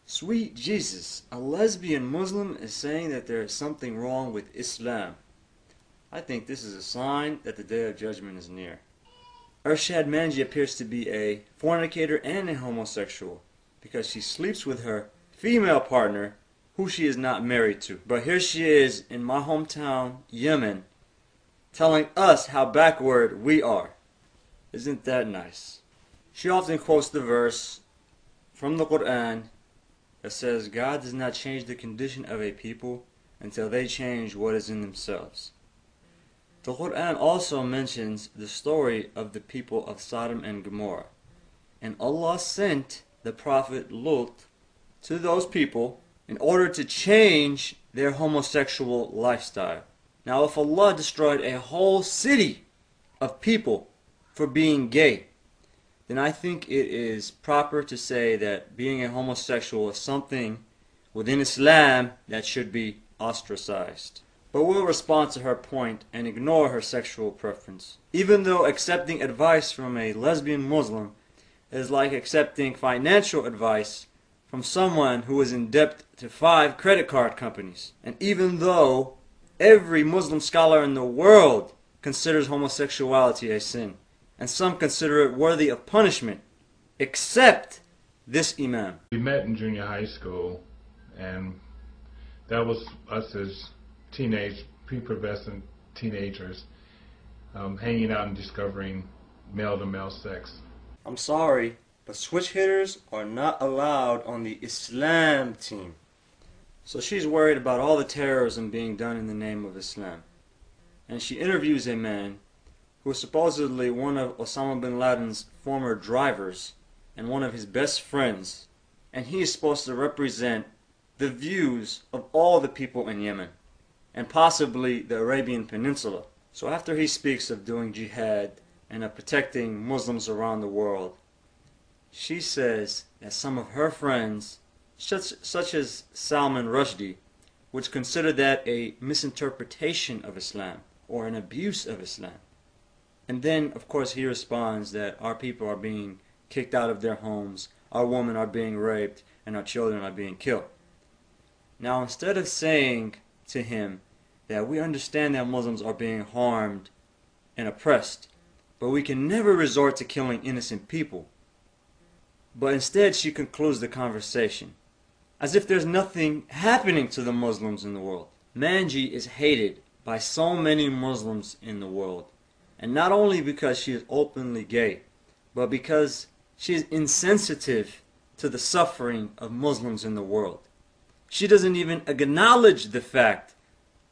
Sweet Jesus, a lesbian Muslim is saying that there is something wrong with Islam. I think this is a sign that the Day of Judgment is near. Irshad Manji appears to be a fornicator and a homosexual because she sleeps with her female partner who she is not married to. But here she is in my hometown, Yemen, telling us how backward we are. Isn't that nice? She often quotes the verse from the Qur'an that says God does not change the condition of a people until they change what is in themselves. The Qur'an also mentions the story of the people of Sodom and Gomorrah, and Allah sent the prophet Lut to those people in order to change their homosexual lifestyle. Now, if Allah destroyed a whole city of people for being gay, then I think it is proper to say that being a homosexual is something within Islam that should be ostracized. But we'll respond to her point and ignore her sexual preference. Even though accepting advice from a lesbian Muslim is like accepting financial advice from someone who is in debt to 5 credit card companies. And even though every Muslim scholar in the world considers homosexuality a sin, and some consider it worthy of punishment, except this imam. We met in junior high school, and that was us as prepubescent teenagers hanging out and discovering male-to-male sex. I'm sorry, but switch hitters are not allowed on the Islam team. So she's worried about all the terrorism being done in the name of Islam. And she interviews a man who is supposedly one of Osama bin Laden's former drivers and one of his best friends. And he is supposed to represent the views of all the people in Yemen, and possibly the Arabian Peninsula. So after he speaks of doing jihad and of protecting Muslims around the world, she says that some of her friends, such as Salman Rushdie, would consider that a misinterpretation of Islam or an abuse of Islam. And then, of course, he responds that our people are being kicked out of their homes, our women are being raped, and our children are being killed. Now, instead of saying to him that we understand that Muslims are being harmed and oppressed, but we can never resort to killing innocent people, but instead she concludes the conversation as if there's nothing happening to the Muslims in the world. Manji is hated by so many Muslims in the world, and not only because she is openly gay, but because she is insensitive to the suffering of Muslims in the world. She doesn't even acknowledge the fact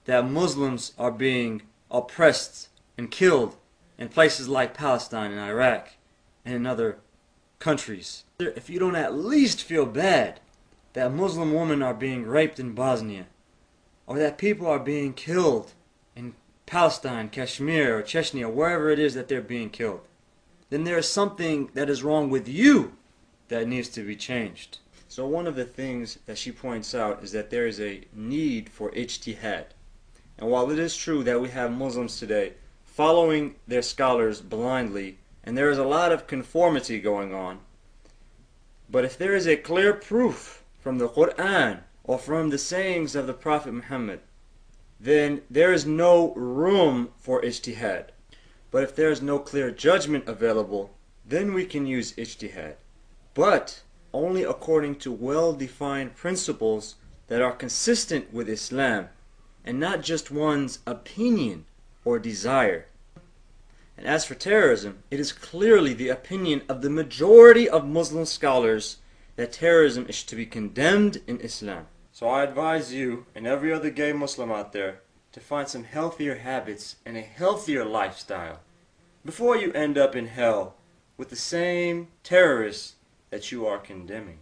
that Muslims are being oppressed and killed in places like Palestine and Iraq and in other countries. If you don't at least feel bad that Muslim women are being raped in Bosnia, or that people are being killed in Palestine, Kashmir, or Chechnya, wherever it is that they're being killed, then there is something that is wrong with you that needs to be changed. So one of the things that she points out is that there is a need for ijtihad. And while it is true that we have Muslims today following their scholars blindly, and there is a lot of conformity going on, but if there is a clear proof from the Qur'an or from the sayings of the Prophet Muhammad, then there is no room for ijtihad. But if there is no clear judgment available, then we can use ijtihad, but only according to well-defined principles that are consistent with Islam, and not just one's opinion or desire. And as for terrorism, it is clearly the opinion of the majority of Muslim scholars that terrorism is to be condemned in Islam. So I advise you and every other gay Muslim out there to find some healthier habits and a healthier lifestyle before you end up in hell with the same terrorists that you are condemning.